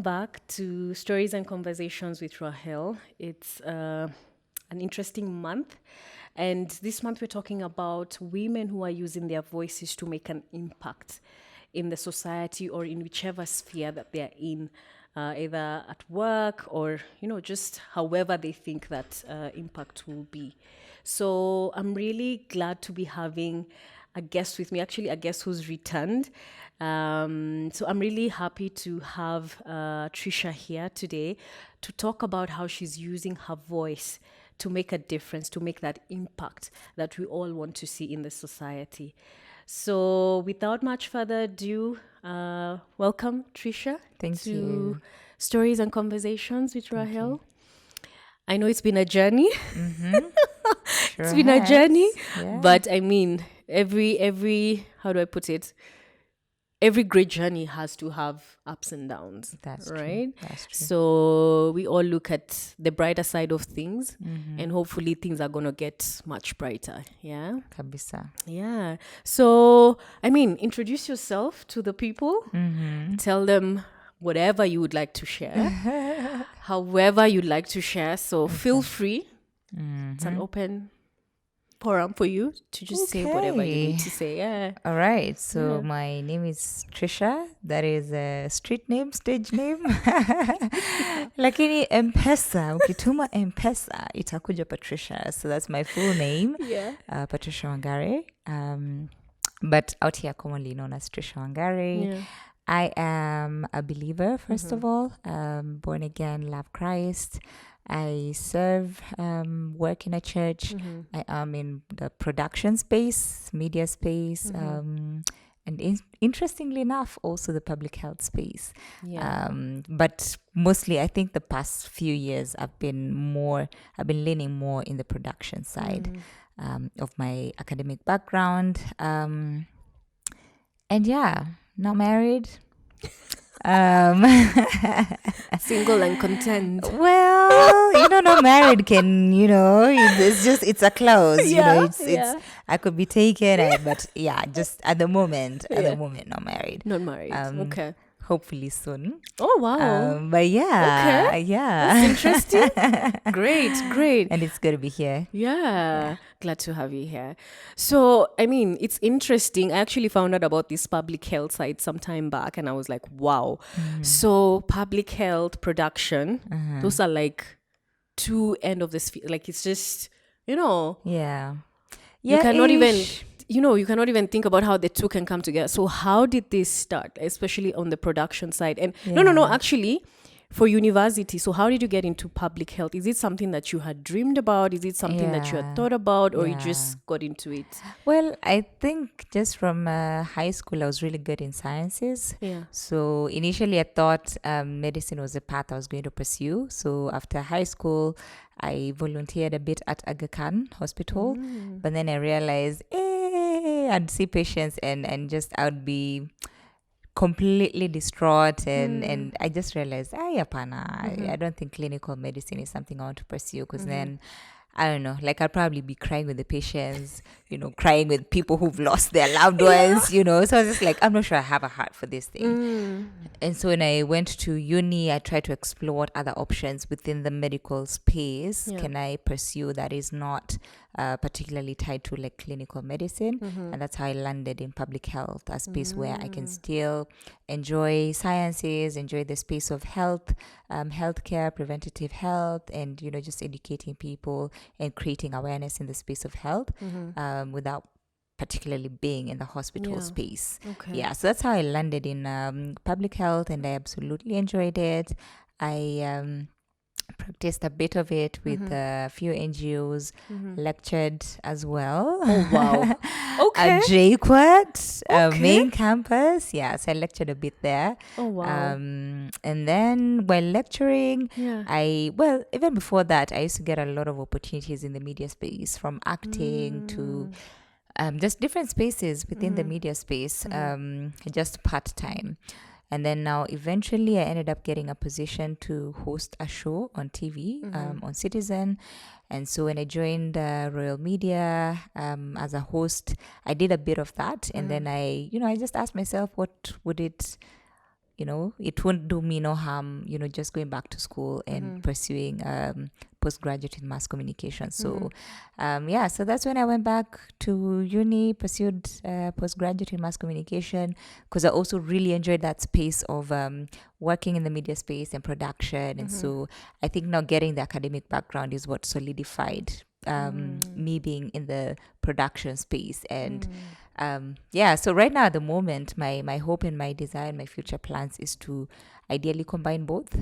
back to Stories and Conversations with Rahel. It's an interesting month. And this month we're talking about women who are using their voices to make an impact in the society or in whichever sphere that they're in, either at work or, just however they think that impact will be. So I'm really glad to be having a guest with me, actually a guest who's returned. So I'm really happy to have Trisha here today to talk about how she's using her voice to make a difference, to make that impact that we all want to see in the society. So without much further ado, welcome Trisha Thank to you. Stories and Conversations with Rahel. I know it's been a journey. Sure It's been a has. journey, Yeah. but I mean, every how do I put it? Every great journey has to have ups and downs, That's right? true. That's true. So we all look at the brighter side of things, and hopefully things are gonna get much brighter. Yeah, Kabisa. yeah. So I mean, introduce yourself to the people. Tell them whatever you would like to share, however you'd like to share. So feel free. It's an open forum for you to just say whatever you need to say. Yeah. All right. So my name is Trisha. That is a street name, stage name. Lakini M-Pesa, ukituma M-Pesa, itakuja Patricia. So that's my full name. Yeah. Patricia Wangare. But out here commonly known as Trisha Wangare. Yeah. I am a believer, first of all, born again, love Christ. I serve, work in a church. I am in the production space, media space, and interestingly enough, also the public health space. Yeah. But mostly, I think the past few years, I've been leaning more in the production side of my academic background. And yeah, not married. Single and content. Well, not married can, it's a clause, Yeah. I could be taken, but yeah, just at the moment, not married. Not married. Okay. Hopefully soon. Oh wow. But yeah, Okay. yeah. That's interesting. Great. And it's good to be here. Yeah. Glad to have you here. So, I mean, it's interesting. I actually found out about this public health side some time back and I was like, wow. So, public health production, those are like two end of the sphere. Like, it's just, Yeah. you cannot even, ish. you cannot even think about how the two can come together. So, how did this start, especially on the production side? And no, actually, for university, so how did you get into public health? Is it something that you had dreamed about? Is it something that you had thought about, or you just got into it? Well, I think just from high school, I was really good in sciences. Yeah. So initially, I thought medicine was a path I was going to pursue. So after high school, I volunteered a bit at Aga Khan Hospital. But then I realized, I'd see patients and just I would be completely distraught and I just realized I don't think clinical medicine is something I want to pursue because then I don't know, like I'll probably be crying with the patients, crying with people who've lost their loved ones, so I was just like, I'm not sure I have a heart for this thing. And so when I went to uni, I tried to explore what other options within the medical space can I pursue that is not particularly tied to like clinical medicine. And that's how I landed in public health, a space where I can still enjoy sciences, enjoy the space of health, healthcare, preventative health, and just educating people and creating awareness in the space of health without particularly being in the hospital space. Okay. Yeah, so that's how I landed in public health, and I absolutely enjoyed it. I practiced a bit of it with a few NGOs, lectured as well. Oh wow. Okay. At JQuat, main campus. Yeah, so I lectured a bit there. Oh wow. And then while lecturing, even before that, I used to get a lot of opportunities in the media space, from acting to just different spaces within the media space, just part-time. And then now eventually I ended up getting a position to host a show on TV, on Citizen. And so when I joined Royal Media as a host, I did a bit of that. And then I just asked myself, what would it it won't do me no harm, just going back to school and pursuing postgraduate in mass communication. So, so that's when I went back to uni, pursued postgraduate in mass communication, because I also really enjoyed that space of working in the media space and production. And so I think now getting the academic background is what solidified me being in the production space. And so right now at the moment, my hope and my desire and my future plans is to ideally combine both,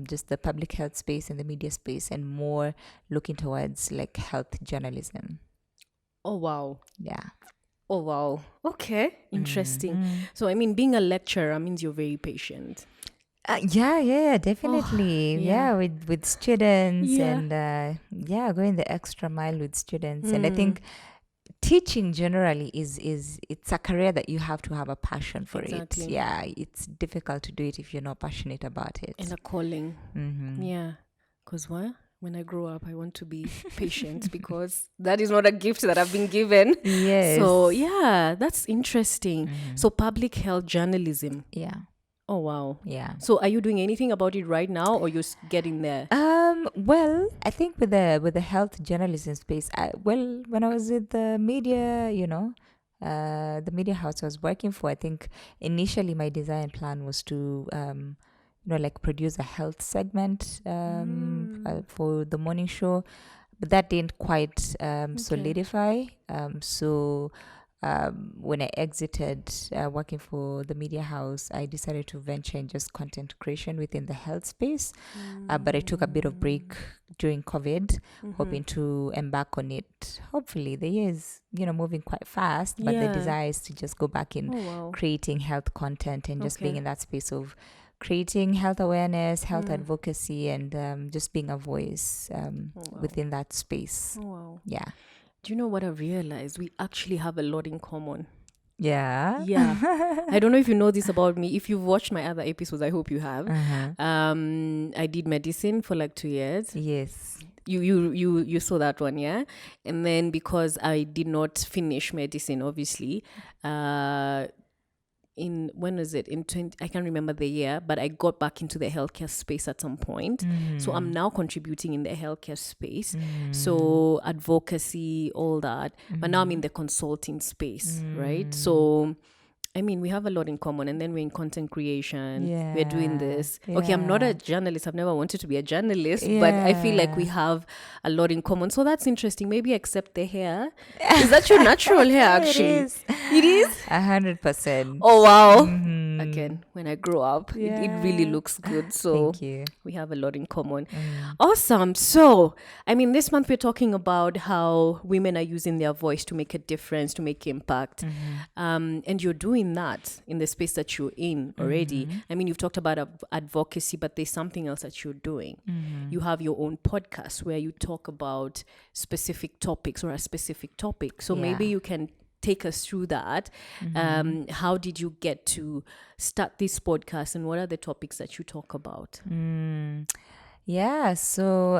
just the public health space and the media space, and more looking towards like health journalism. Oh, wow. Yeah. Oh, wow. Okay. Interesting. So, I mean, being a lecturer means you're very patient. Yeah, definitely. yeah. With students Yeah. and going the extra mile with students. And I think teaching generally is it's a career that you have to have a passion for. Exactly. It. Yeah, it's difficult to do it if you're not passionate about it. And a calling. Yeah. Because when I grow up, I want to be patient because that is not a gift that I've been given. Yes. So, yeah, that's interesting. So, public health journalism. Yeah. Oh, wow. Yeah. So, are you doing anything about it right now, or you're getting there? Well, I think with the health journalism space, when I was with the media, the media house I was working for, I think initially my design plan was to like produce a health segment for the morning show, but that didn't quite solidify. So when I exited working for the media house, I decided to venture in just content creation within the health space. But I took a bit of break during COVID, hoping to embark on it. Hopefully, the year is moving quite fast, but the desire is to just go back in creating health content and just being in that space of creating health awareness, health advocacy, and just being a voice within that space. Oh, wow. Yeah. Do you know what I've realized? We actually have a lot in common. Yeah. Yeah. I don't know if you know this about me. If you've watched my other episodes, I hope you have. I did medicine for like 2 years. Yes. You saw that one, yeah? And then because I did not finish medicine, obviously, when was it? In 20, I can't remember the year, but I got back into the healthcare space at some point. So I'm now contributing in the healthcare space. So advocacy, all that. But now I'm in the consulting space, right? So I mean, we have a lot in common, and then we're in content creation. Yeah. We're doing this. Yeah. Okay, I'm not a journalist. I've never wanted to be a journalist, but I feel like we have a lot in common. So that's interesting. Maybe except the hair. Is that your natural hair, actually? It is. It is? 100%. Oh, wow. Again, when I grow up, it really looks good. So Thank you. we have a lot in common. Awesome. So, I mean, this month we're talking about how women are using their voice to make a difference, to make impact. And you're doing that in the space that you're in already. I mean, you've talked about advocacy, but there's something else that you're doing. You have your own podcast where you talk about specific topics or a specific topic. So maybe you can take us through that. How did you get to start this podcast, and what are the topics that you talk about? Yeah, so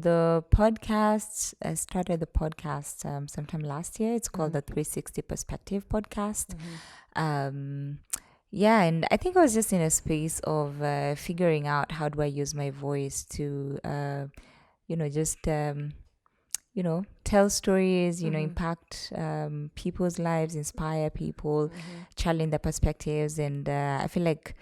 the podcast, I started the podcast sometime last year. It's called the 360 Perspective Podcast. Yeah, and I think I was just in a space of figuring out how do I use my voice to, tell stories, impact people's lives, inspire people, challenge their perspectives. And I feel like,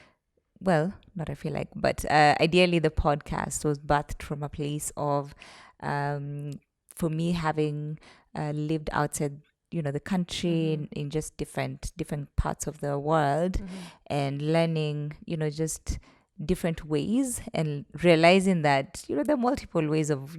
well, not I feel like, but ideally the podcast was birthed from a place of, for me, having lived outside the country in just different parts of the world, and learning just different ways, and realizing that there are multiple ways of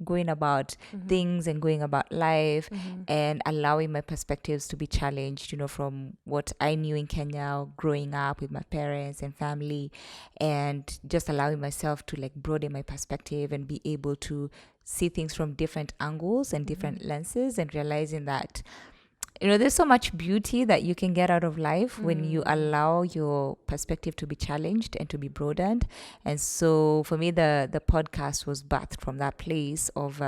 going about things and going about life, and allowing my perspectives to be challenged from what I knew in Kenya growing up with my parents and family, and just allowing myself to like broaden my perspective and be able to see things from different angles and different lenses, and realizing that there's so much beauty that you can get out of life when you allow your perspective to be challenged and to be broadened. And so for me, the podcast was birthed from that place of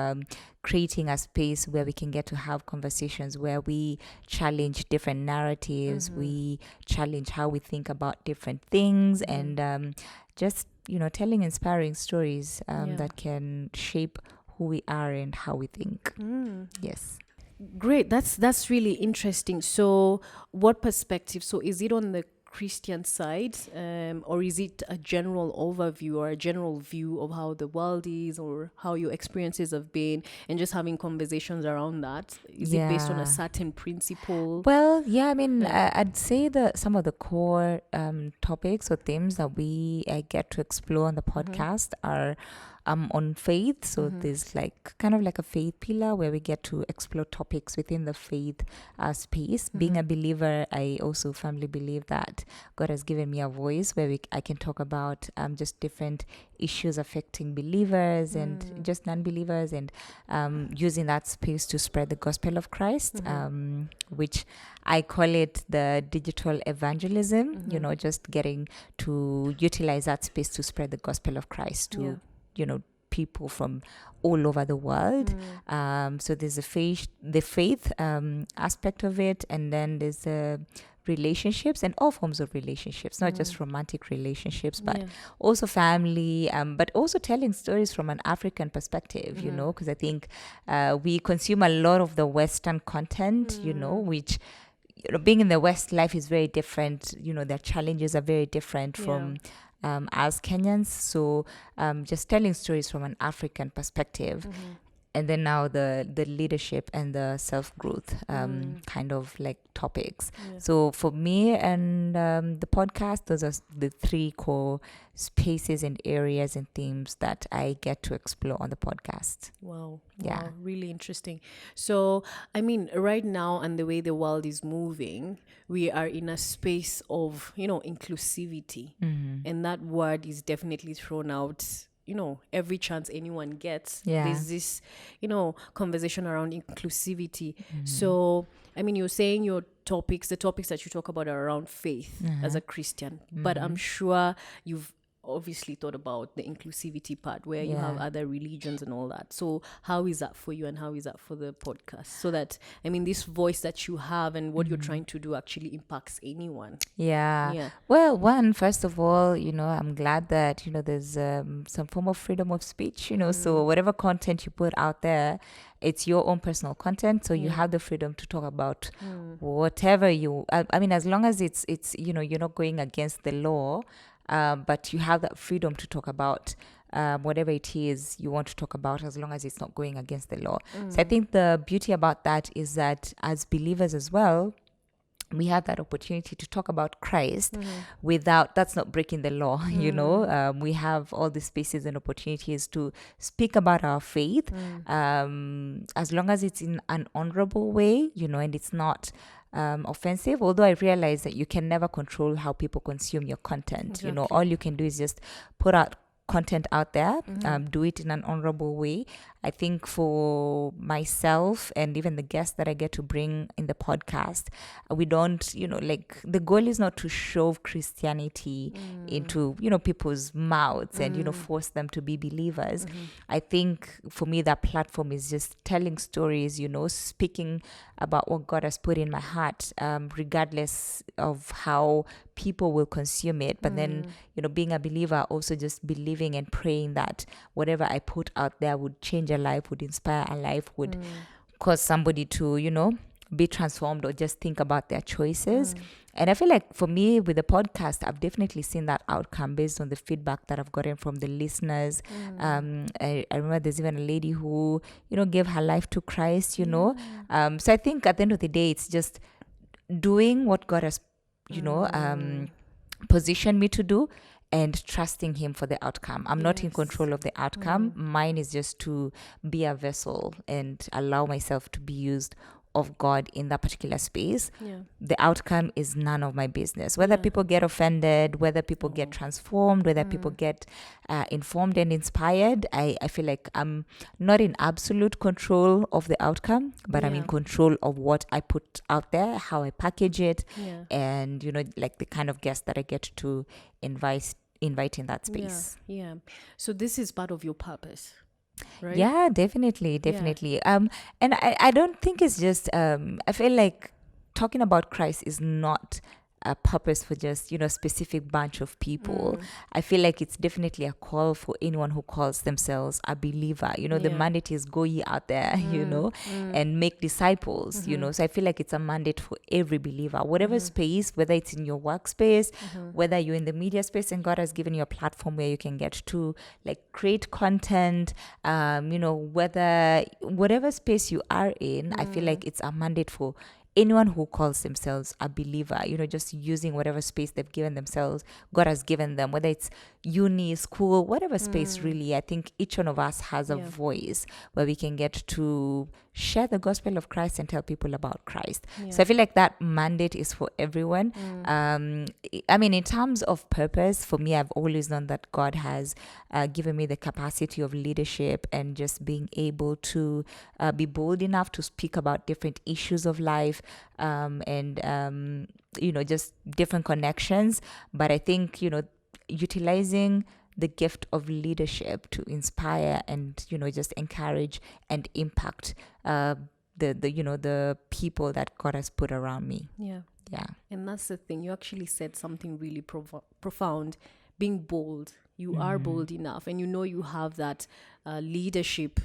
creating a space where we can get to have conversations where we challenge different narratives, we challenge how we think about different things, and just, telling inspiring stories that can shape who we are and how we think. Yes. Great. That's really interesting. So, what perspective? So, is it on the Christian side, or is it a general overview or a general view of how the world is, or how your experiences have been, and just having conversations around that? Is it based on a certain principle? Well, yeah, I mean, I'd say that some of the core topics or themes that I get to explore on the podcast are on faith. So there's kind of like a faith pillar where we get to explore topics within the faith space. Being a believer, I also firmly believe that God has given me a voice where I can talk about just different issues affecting believers and just non-believers, and using that space to spread the gospel of Christ, which I call it the digital evangelism, just getting to utilize that space to spread the gospel of Christ to people from all over the world. So there's the faith aspect of it, and then there's the relationships and all forms of relationships, not just romantic relationships, but also family, but also telling stories from an African perspective, because I think we consume a lot of the Western content, which being in the West, life is very different. Their challenges are very different from as Kenyans. So just telling stories from an African perspective. And then now the leadership and the self-growth kind of like topics. So for me and the podcast, those are the three core spaces and areas and themes that I get to explore on the podcast. Wow. Yeah. Wow, really interesting. So, I mean, right now and the way the world is moving, we are in a space of, inclusivity. And that word is definitely thrown out, every chance anyone gets. There's this, conversation around inclusivity. So, I mean, you're saying the topics that you talk about are around faith as a Christian, but I'm sure you've obviously thought about the inclusivity part where you have other religions and all that. So how is that for you, and how is that for the podcast? So that, I mean, this voice that you have and what you're trying to do actually impacts anyone. Yeah. Well, first of all, I'm glad that, there's some form of freedom of speech, so whatever content you put out there, it's your own personal content. So you have the freedom to talk about whatever I mean, as long as it's, you're not going against the law, but you have that freedom to talk about whatever it is you want to talk about, as long as it's not going against the law. So I think the beauty about that is that as believers as well, we have that opportunity to talk about Christ that's not breaking the law, we have all the spaces and opportunities to speak about our faith, as long as it's in an honorable way, and it's not offensive. Although I realize that you can never control how people consume your content. All you can do is just put out content out there, do it in an honorable way. I think for myself and even the guests that I get to bring in the podcast, we don't, the goal is not to shove Christianity into, people's mouths and, force them to be believers. I think for me, that platform is just telling stories, speaking about what God has put in my heart, regardless of how people will consume it. But then, being a believer, also just believing and praying that whatever I put out there would change a life, would inspire a life, would cause somebody to, be transformed or just think about their choices. And I feel like for me with the podcast, I've definitely seen that outcome based on the feedback that I've gotten from the listeners. I remember there's even a lady who, gave her life to Christ, So I think at the end of the day, it's just doing what God has, positioned me to do, and trusting him for the outcome. I'm not in control of the outcome. Mine is just to be a vessel and allow myself to be used of God in that particular space, Yeah. the outcome is none of my business. Whether people get offended, whether people get transformed, whether people get informed and inspired, I feel like I'm not in absolute control of the outcome, but I'm in control of what I put out there, how I package it, and, you know, like the kind of guests that I get to invite in that space. Yeah. So this is part of your purpose, right? Yeah, definitely. And I don't think it's just I feel like talking about Christ is not a purpose for just, you know, specific bunch of people. I feel like it's definitely a call for anyone who calls themselves a believer. You know, the mandate is go ye out there, you know, and make disciples, you know. So I feel like it's a mandate for every believer, whatever space, whether it's in your workspace, whether you're in the media space, and God has given you a platform where you can get to like create content, you know, whatever space you are in, I feel like it's a mandate for anyone who calls themselves a believer, you know, just using whatever space they've given themselves, God has given them, whether it's uni, school, whatever space really. I think each one of us has a voice where we can get to share the gospel of Christ and tell people about Christ. So I feel like that mandate is for everyone. I mean, in terms of purpose, for me, I've always known that God has given me the capacity of leadership and just being able to be bold enough to speak about different issues of life, and you know, just different connections. But I think, you know, utilizing the gift of leadership to inspire and, you know, just encourage and impact the you know, the people that God has put around me. Yeah. Yeah. And that's the thing. You actually said something really profound. Being bold. You are bold enough, and you know you have that leadership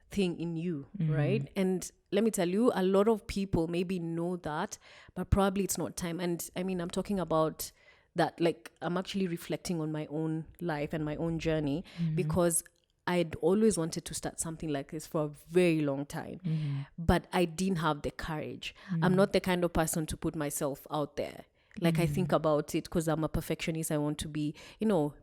thing in you, right? And let me tell you, a lot of people maybe know that, but probably it's not time. And I mean, I'm talking about that, like, I'm actually reflecting on my own life and my own journey, because I'd always wanted to start something like this for a very long time, but I didn't have the courage. I'm not the kind of person to put myself out there. Like, I think about it because I'm a perfectionist. I want to be, you know,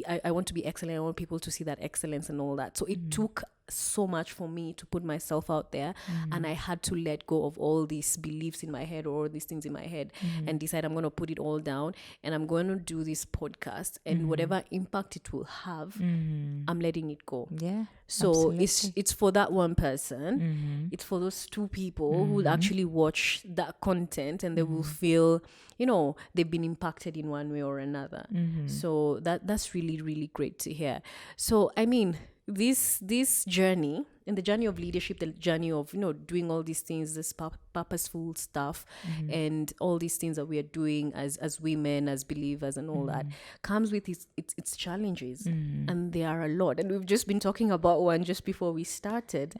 I want to be excellent. I want people to see that excellence and all that. So it took so much for me to put myself out there, and I had to let go of all these beliefs in my head, or all these things in my head, and decide I'm going to put it all down, and I'm going to do this podcast, and whatever impact it will have, I'm letting it go. Yeah. So absolutely. it's for that one person, it's for those two people who will actually watch that content, and they will feel, you know, they've been impacted in one way or another. So that's really, really great to hear. So I mean, this journey, and the journey of leadership, the journey of, you know, doing all these things, this purposeful stuff, and all these things that we are doing as women, as believers, and all that, comes with its challenges, and there are a lot, and we've just been talking about one just before we started.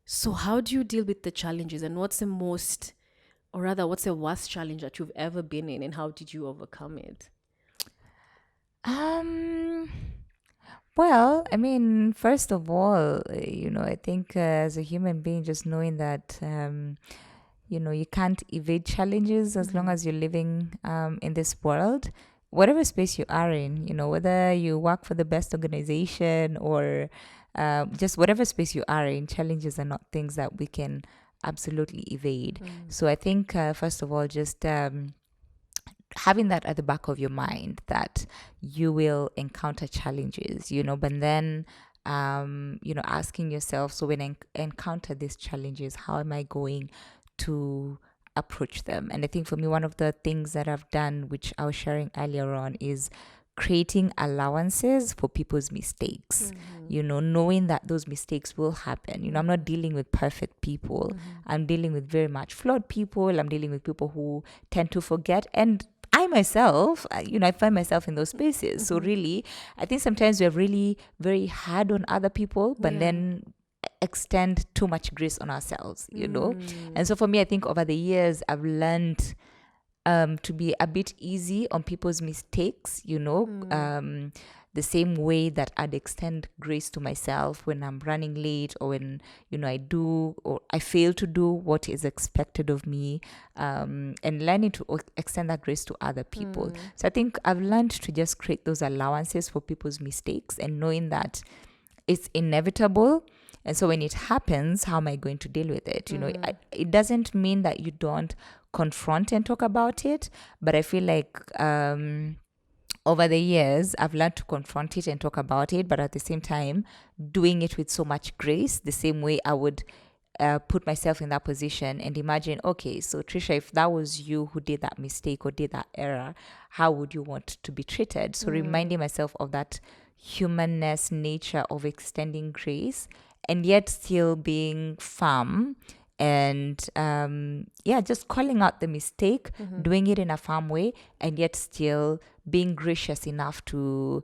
So how do you deal with the challenges, and what's the most, or rather, what's the worst challenge that you've ever been in, and how did you overcome it? Well, I mean, first of all, you know, I think as a human being, just knowing that, you know, you can't evade challenges as long as you're living in this world, whatever space you are in, you know, whether you work for the best organization or just whatever space you are in, challenges are not things that we can absolutely evade. So I think, first of all, just having that at the back of your mind that you will encounter challenges, you know, but then, you know, asking yourself, so when I encounter these challenges, how am I going to approach them? And I think for me, one of the things that I've done, which I was sharing earlier on, is creating allowances for people's mistakes, you know, knowing that those mistakes will happen. You know, I'm not dealing with perfect people. I'm dealing with very much flawed people. I'm dealing with people who tend to forget, and I myself, you know, I find myself in those spaces. So really, I think sometimes we're really very hard on other people, but then extend too much grace on ourselves, you know. And so for me, I think over the years, I've learned to be a bit easy on people's mistakes, you know, the same way that I'd extend grace to myself when I'm running late, or when, you know, I do or I fail to do what is expected of me, and learning to extend that grace to other people. So I think I've learned to just create those allowances for people's mistakes, and knowing that it's inevitable. And so when it happens, how am I going to deal with it? It doesn't mean that you don't confront and talk about it, but I feel like over the years, I've learned to confront it and talk about it, but at the same time, doing it with so much grace, the same way I would put myself in that position and imagine, okay, so Trisha, if that was you who did that mistake or did that error, how would you want to be treated? So reminding myself of that humanness nature of extending grace and yet still being firm and just calling out the mistake, doing it in a firm way, and yet still being gracious enough to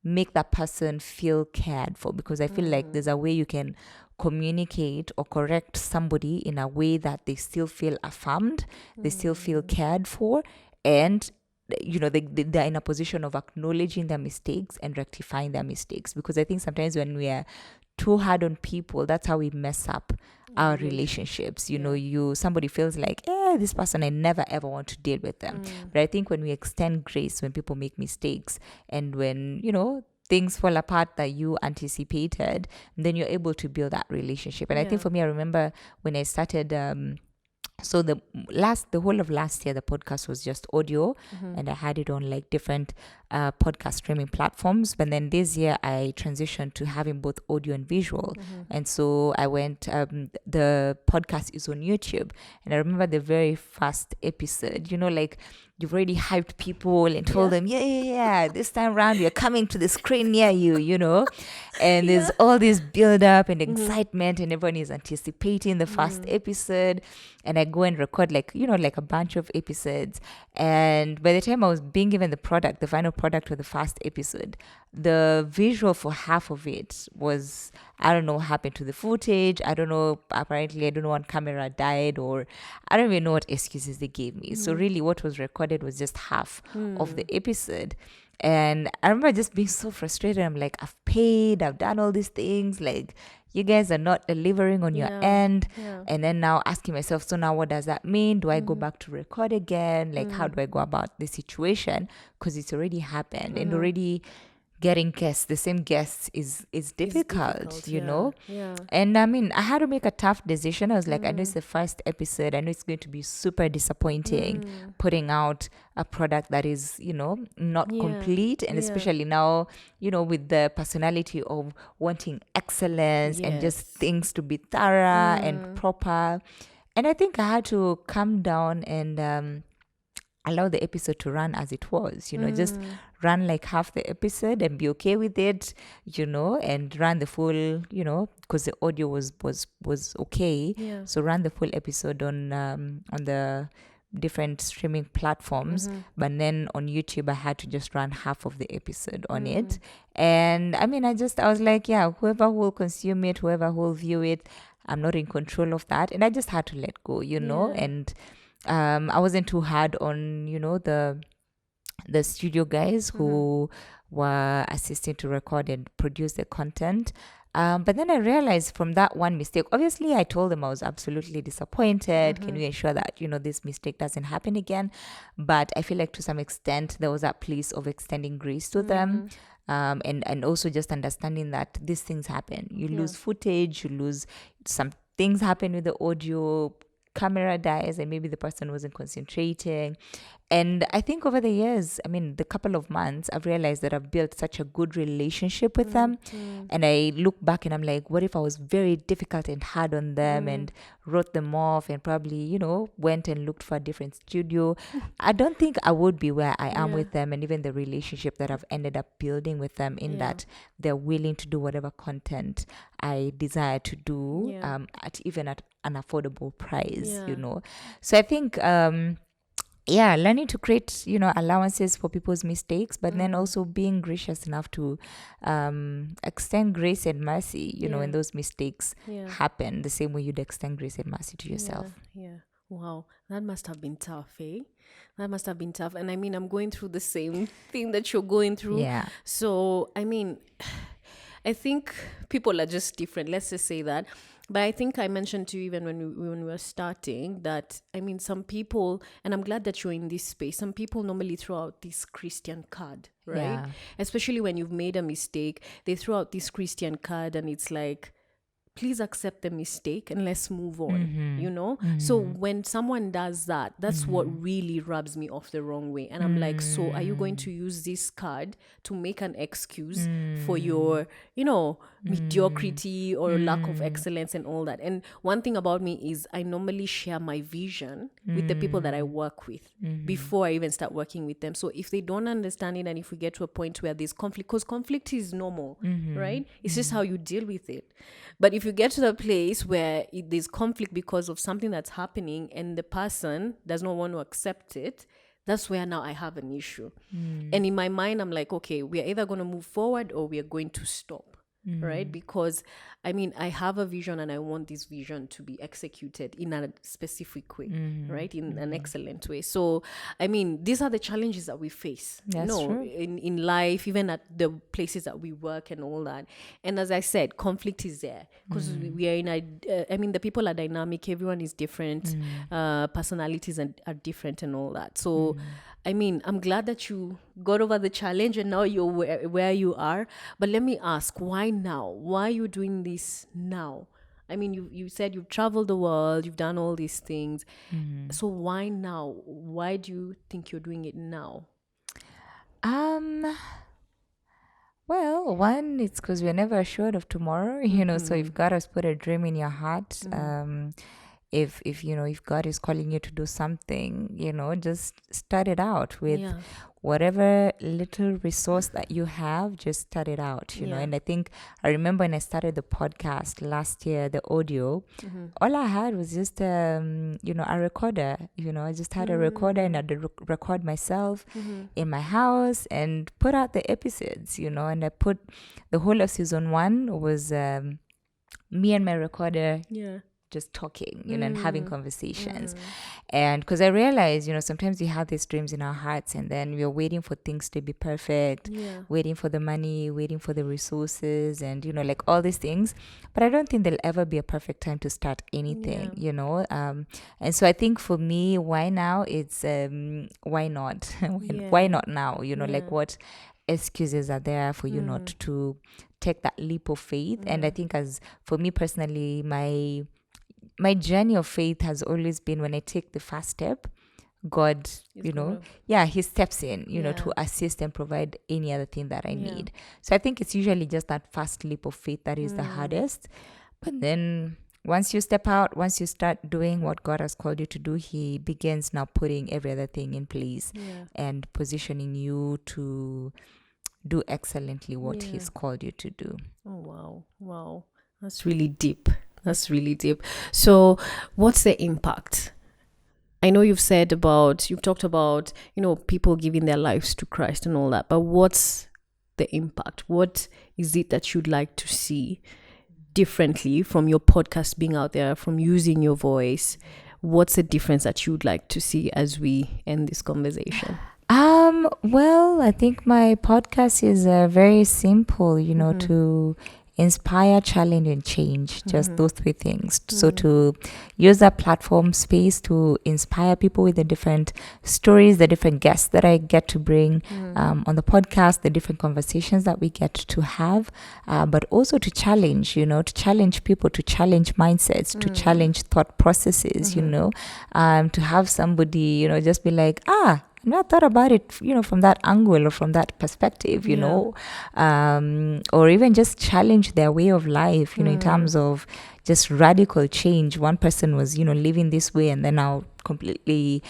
make that person feel cared for. Because I feel like there's a way you can communicate or correct somebody in a way that they still feel affirmed, they still feel cared for, and they're in a position of acknowledging their mistakes and rectifying their mistakes. Because I think sometimes when we are too hard on people, that's how we mess up our relationships. Somebody feels like, this person, I never ever want to deal with them. But I think when we extend grace when people make mistakes, and when things fall apart that you anticipated, then you're able to build that relationship. And I think for me, I remember when I started so the whole of last year, the podcast was just audio, and I had it on like different podcast streaming platforms. But then this year I transitioned to having both audio and visual. And so I went, the podcast is on YouTube. And I remember the very first episode, like you've already hyped people and told them, this time around we're coming to the screen near you, and there's all this build up and excitement, and everyone is anticipating the first episode. And I go and record like a bunch of episodes, and by the time I was being given the final product of the first episode, the visual for half of it was, I don't know what happened to the footage. I don't know, apparently I don't know, one camera died, or I don't even know what excuses they gave me. So really what was recorded was just half of the episode. And I remember just being so frustrated. I'm like, I've paid, I've done all these things, like you guys are not delivering on your end. And then now asking myself, so now what does that mean? Do I go back to record again? Like how do I go about the situation? Because it's already happened, and already getting guests, the same guests, is difficult, And I mean, I had to make a tough decision. I was like, I know it's the first episode, I know it's going to be super disappointing putting out a product that is not complete, and especially now with the personality of wanting excellence and just things to be thorough and proper. And I think I had to calm down and allow the episode to run as it was, just run like half the episode and be okay with it, and run the full, because the audio was okay. So run the full episode on the different streaming platforms, but then on YouTube I had to just run half of the episode on it. And I mean, I was like, whoever will consume it, whoever will view it, I'm not in control of that. And I just had to let go, and I wasn't too hard on the studio guys who were assisting to record and produce the content. But then I realized from that one mistake, obviously I told them I was absolutely disappointed. Can we ensure that, this mistake doesn't happen again? But I feel like to some extent there was that place of extending grace to them. And also just understanding that these things happen. You lose footage, you lose some things happen with the audio, camera dies, and maybe the person wasn't concentrating. And I think over the years, I mean, the couple of months, I've realized that I've built such a good relationship with them. And I look back and I'm like, what if I was very difficult and hard on them and wrote them off and probably, went and looked for a different studio? I don't think I would be where I am with them, and even the relationship that I've ended up building with them, in that they're willing to do whatever content I desire to do, at an affordable price, So I think learning to create allowances for people's mistakes, but then also being gracious enough to extend grace and mercy when those mistakes happen, the same way you'd extend grace and mercy to yourself. Wow, that must have been tough, eh? That must have been tough. And I mean, I'm going through the same thing that you're going through. So I mean, I think people are just different. Let's just say that. But I think I mentioned to you even when we were starting that, I mean, some people, and I'm glad that you're in this space, some people normally throw out this Christian card, right? Yeah. Especially when you've made a mistake, they throw out this Christian card and it's like, please accept the mistake and let's move on, you know? So when someone does that, that's what really rubs me off the wrong way. And I'm like, so are you going to use this card to make an excuse for your, you know, mediocrity or lack of excellence and all that? And one thing about me is I normally share my vision with the people that I work with before I even start working with them. So if they don't understand it and if we get to a point where there's conflict, because conflict is normal, right? It's just how you deal with it. But if you get to the place where there's conflict because of something that's happening and the person does not want to accept it, that's where now I have an issue. And in my mind, I'm like, okay, we are either going to move forward or we are going to stop. Right? Because I mean, I have a vision and I want this vision to be executed in a specific way, right? In an excellent way. So, I mean, these are the challenges that we face, That's true. in life, even at the places that we work and all that. And as I said, conflict is there because we are in I mean, the people are dynamic, everyone is different, personalities are different and all that. So, I mean, I'm glad that you got over the challenge and now you're where you are. But let me ask, why now? Why are you doing this now? I mean, you said you've traveled the world, you've done all these things. So why now? Why do you think you're doing it now? Well, one, it's because we're never assured of tomorrow, so you've got to put a dream in your heart. If you know, if God is calling you to do something, just start it out with Yeah. whatever little resource that you have, just start it out, Yeah. And I remember when I started the podcast last year, the audio, all I had was just, a recorder, I just had a recorder and I'd record myself in my house and put out the episodes, and I put the whole of season 1 was me and my recorder Yeah. just talking, and having conversations. And because I realized, sometimes we have these dreams in our hearts and then we're waiting for things to be perfect, waiting for the money, waiting for the resources and, like all these things. But I don't think there'll ever be a perfect time to start anything, and so I think for me, why now? It's why not? Why not now? Like what excuses are there for you not to take that leap of faith? And I think as for me personally, my journey of faith has always been when I take the first step, God, he steps in, to assist and provide any other thing that I need. So I think it's usually just that first leap of faith that is the hardest. But then once you step out, once you start doing what God has called you to do, he begins now putting every other thing in place and positioning you to do excellently what he's called you to do. Oh, wow. That's really deep. So what's the impact? I know you've talked about, people giving their lives to Christ and all that, but what's the impact? What is it that you'd like to see differently from your podcast being out there, from using your voice? What's the difference that you'd like to see as we end this conversation? Well, I think my podcast is very simple, to inspire, challenge, and change. Just those 3 things. So to use that platform space to inspire people with the different stories, the different guests that I get to bring on the podcast, the different conversations that we get to have, but also to challenge, to challenge people, to challenge mindsets, to challenge thought processes, to have somebody, just be like, I've not thought about it, from that angle or from that perspective, or even just challenge their way of life, in terms of just radical change. One person was, living this way and then now completely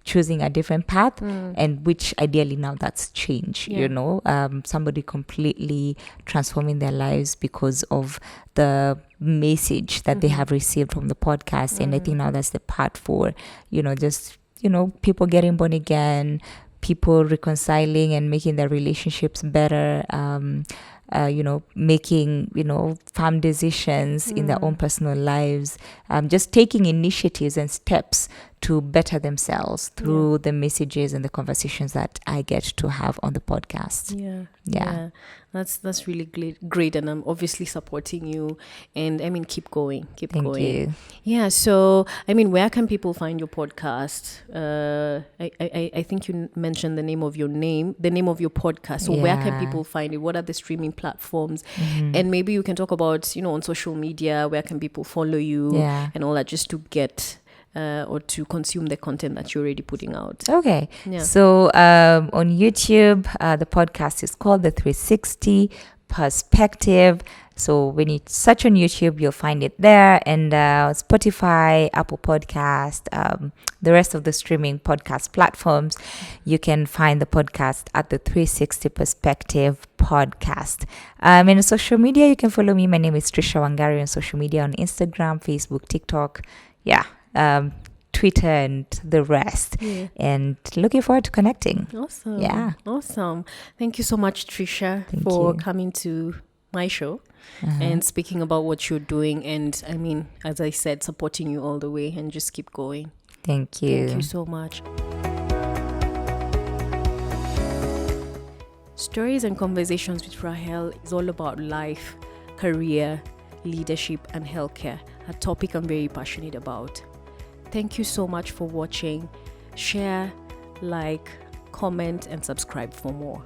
choosing a different path, and which ideally now that's change, somebody completely transforming their lives because of the message that they have received from the podcast. And I think now that's the part for, just people getting born again, people reconciling and making their relationships better, making, firm decisions in their own personal lives, just taking initiatives and steps to better themselves through the messages and the conversations that I get to have on the podcast. Yeah. That's really great, and I'm obviously supporting you. And I mean, keep going. Thank you. Yeah. So I mean, where can people find your podcast? I think you mentioned the name of your podcast. So where can people find it? What are the streaming platforms? And maybe you can talk about, on social media, where can people follow you and all that, just to get or to consume the content that you're already putting out. Okay. So on YouTube, the podcast is called The 360 Perspective. So when you search on YouTube, you'll find it there. And Spotify, Apple Podcast, the rest of the streaming podcast platforms, you can find the podcast at the 360 Perspective Podcast. In social media, you can follow me. My name is Trisha Wangari on social media, on Instagram, Facebook, TikTok. Twitter and the rest. And looking forward to connecting. Awesome. Thank you so much, Trisha, for coming to my show and speaking about what you're doing. And I mean, as I said, supporting you all the way, and just keep going. Thank you. Thank you so much. Stories and Conversations with Rahel is all about life, career, leadership, and healthcare, a topic I'm very passionate about. Thank you so much for watching. Share, like, comment, and subscribe for more.